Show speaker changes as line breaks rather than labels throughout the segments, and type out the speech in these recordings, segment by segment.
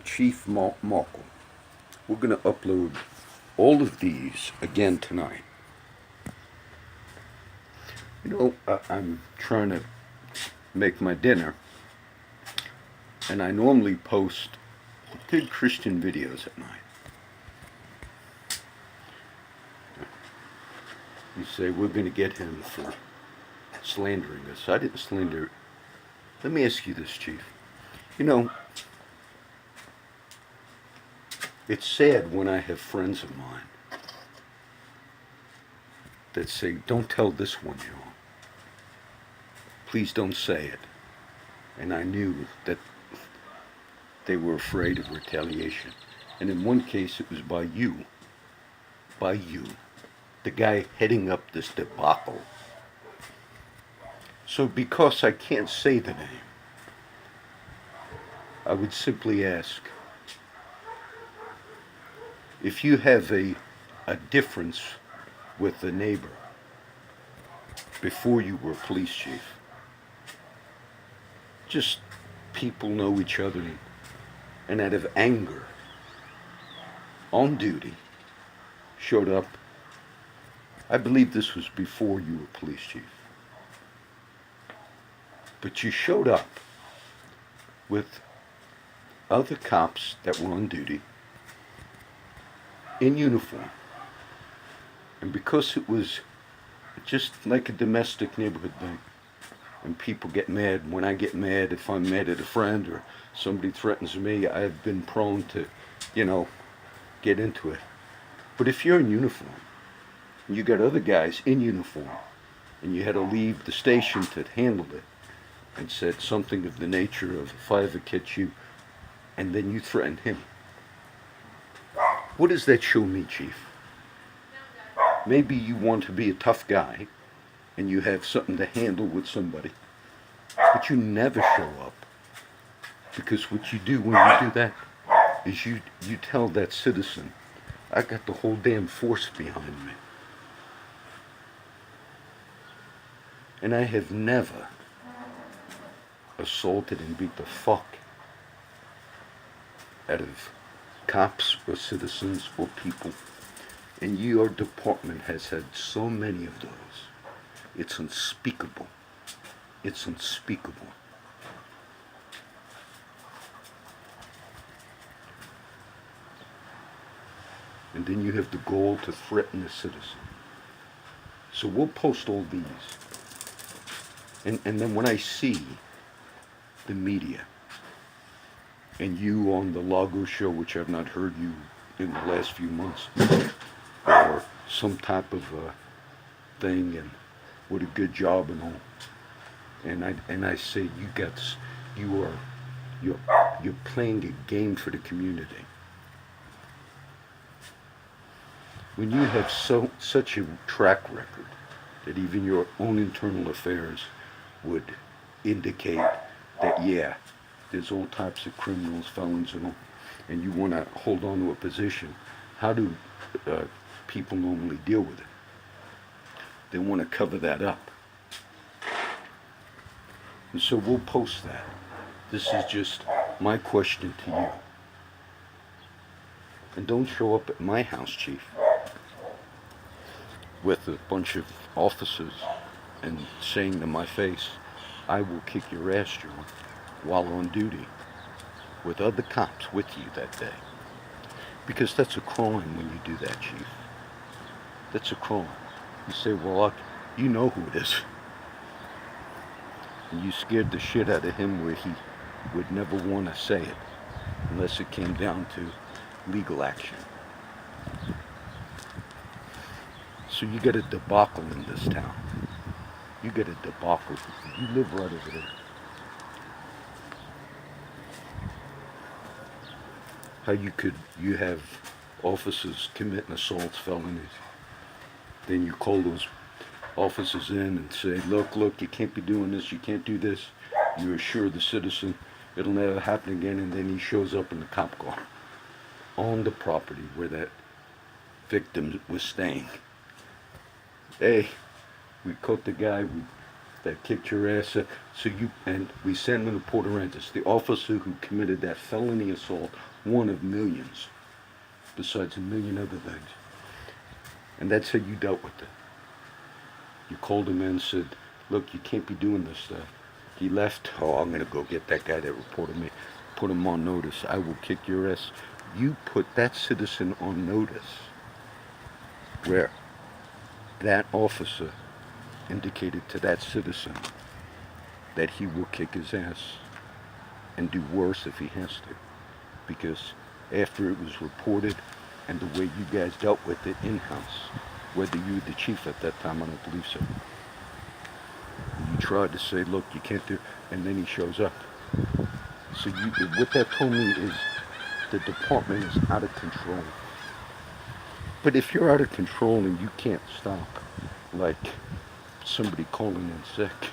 Chief Markle. We're going to upload all of these again tonight. I'm trying to make my dinner, and I normally post good Christian videos at night. You say, we're going to get him for slandering us. I didn't slander. Let me ask you this, Chief. It's sad when I have friends of mine that say, don't tell this one, John. Please don't say it. And I knew that they were afraid of retaliation. And in one case, it was by you, the guy heading up this debacle. So because I can't say the name, I would simply ask, if you have a difference with a neighbor before you were police chief, just people know each other, and out of anger, on duty, showed up. I believe this was before you were police chief. But you showed up with other cops that were on duty in uniform. And because it was just like a domestic neighborhood thing, and people get mad, when I get mad, if I'm mad at a friend or somebody threatens me, I've been prone to, get into it. But if you're in uniform, and you got other guys in uniform, and you had to leave the station to handle it, and said something of the nature of, if I ever catch you, and then you threaten him, what does that show me, Chief? Maybe you want to be a tough guy, and you have something to handle with somebody, but you never show up. Because what you do when you do that is you tell that citizen, I got the whole damn force behind me. And I have never assaulted and beat the fuck out of cops or citizens or people. And your department has had so many of those. It's unspeakable. It's unspeakable. And then you have the goal to threaten a citizen. So we'll post all these. And then when I see the media, and you on the Lago show, which I've not heard you in the last few months, or some type of thing, and what a good job and all, and I say, you're playing a game for the community. When you have such a track record that even your own internal affairs would indicate that, yeah, there's all types of criminals, felons, and you want to hold on to a position, how do people normally deal with it? They want to cover that up. And so we'll post that. This is just my question to you. And don't show up at my house, Chief, with a bunch of officers and saying to my face, I will kick your ass, John, while on duty with other cops with you that day. Because that's a crime when you do that, Chief. That's a crime. You say, well, you know who it is. And you scared the shit out of him where he would never want to say it unless it came down to legal action. So you get a debacle in this town. You get a debacle. You live right over there. How you have officers committing assaults, felonies. Then you call those officers in and say, look, you can't be doing this, you can't do this. You assure the citizen it'll never happen again, and then he shows up in the cop car on the property where that victim was staying. Hey, we caught the guy, that kicked your ass. And we sent him to Port Aransas. The officer who committed that felony assault, one of millions, besides a million other things. And that's how you dealt with it. You called him in and said, look, you can't be doing this stuff. He left. Oh, I'm going to go get that guy that reported me. Put him on notice. I will kick your ass. You put that citizen on notice where that officer indicated to that citizen that he will kick his ass and do worse if he has to. Because after it was reported and the way you guys dealt with it in-house, whether you were the chief at that time, I don't believe so. You tried to say, look, you can't do, and then he shows up. So what that told me is the department is out of control. But if you're out of control and you can't stop, like somebody calling in sick,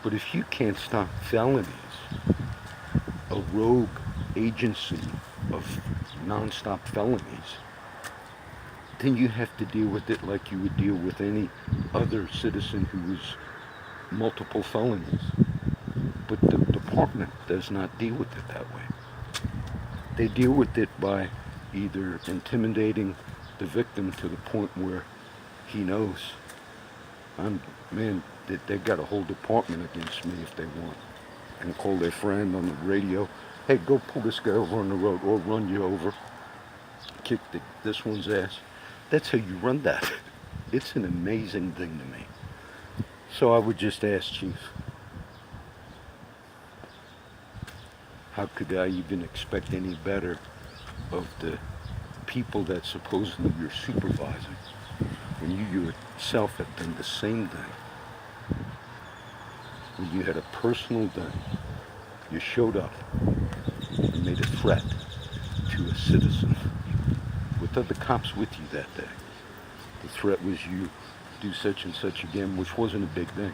but if you can't stop felonies, a rogue agency of non-stop felonies, then you have to deal with it like you would deal with any other citizen who was multiple felonies. But the department does not deal with it that way. They deal with it by either intimidating the victim to the point where he knows, they've got a whole department against me if they want, and call their friend on the radio, hey, go pull this guy over on the road, or run you over, kick this one's ass. That's how you run that. It's an amazing thing to me. So I would just ask, Chief, how could I even expect any better of the people that supposedly you're supervising when you yourself have done the same thing? When you had a personal thing, you showed up and made a threat to a citizen with other cops with you that day. The threat was you do such and such again, which wasn't a big thing,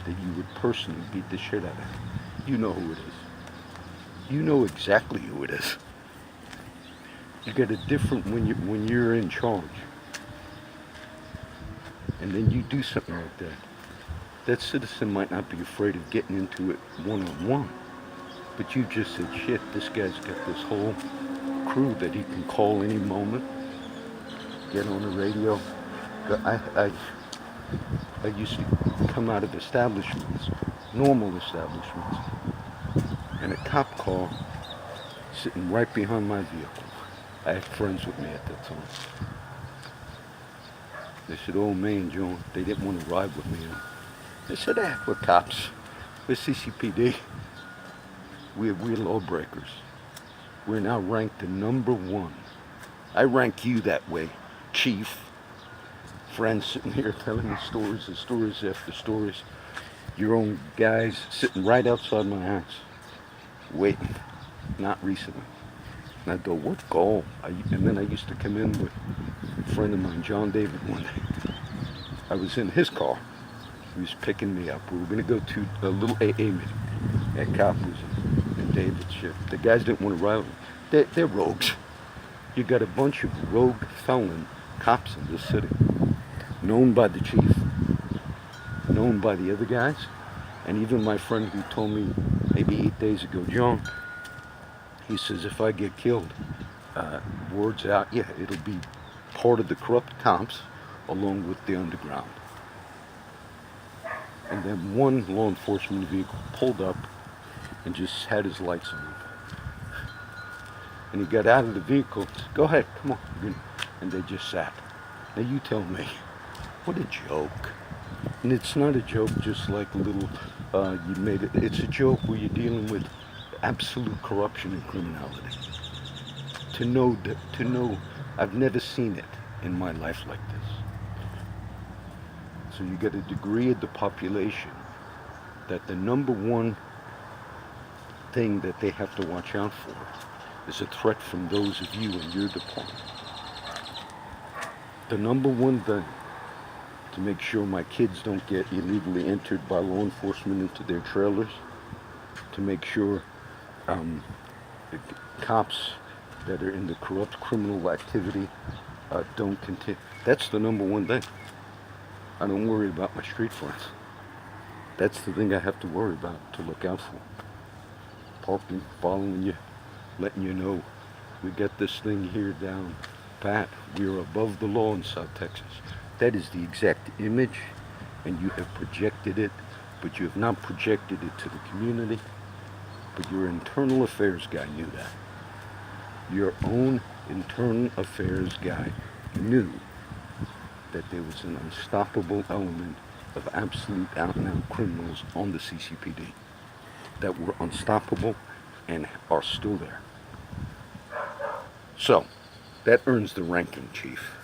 that you would personally beat the shit out of him. You know who it is. You know exactly who it is. You get a different when you're in charge, and then you do something like that. That citizen might not be afraid of getting into it one-on-one, but you just said, shit, this guy's got this whole crew that he can call any moment, get on the radio. I used to come out of establishments, normal establishments, and a cop car sitting right behind my vehicle. I had friends with me at that time. They said, oh man, John, they didn't want to ride with me. I said, we're cops. We're CCPD. We're lawbreakers. We're now ranked the #1. I rank you that way, Chief. Friends sitting here telling me stories and stories after stories. Your own guys sitting right outside my house, waiting. Not recently. And I'd go, what goal? And then I used to come in with a friend of mine, John David, one day. I was in his car. He was picking me up. We were going to go to a little AA meeting. That cop was in David's ship. The guys didn't want to ride with me. They're rogues. You got a bunch of rogue felon cops in this city. Known by the chief. Known by the other guys. And even my friend who told me maybe 8 days ago, John, he says, if I get killed, word's out, yeah, it'll be part of the corrupt cops along with the underground. And then one law enforcement vehicle pulled up and just had his lights on. And he got out of the vehicle, said, go ahead, come on. And they just sat. Now you tell me, what a joke. And it's not a joke just like a little, you made it. It's a joke where you're dealing with absolute corruption and criminality. To know, I've never seen it in my life like this. So you get a degree of the population that the #1 thing that they have to watch out for is a threat from those of you in your department. The #1 thing to make sure my kids don't get illegally entered by law enforcement into their trailers, to make sure the cops that are in the corrupt criminal activity don't continue. That's the #1 thing. I don't worry about my street friends. That's the thing I have to worry about, to look out for. Parking, following you, letting you know we got this thing here down pat. We're above the law in South Texas. That is the exact image, and you have projected it, but you have not projected it to the community. But your internal affairs guy knew that. Your own internal affairs guy knew that there was an unstoppable element of absolute out-and-out criminals on the CCPD that were unstoppable and are still there. So, that earns the ranking, Chief.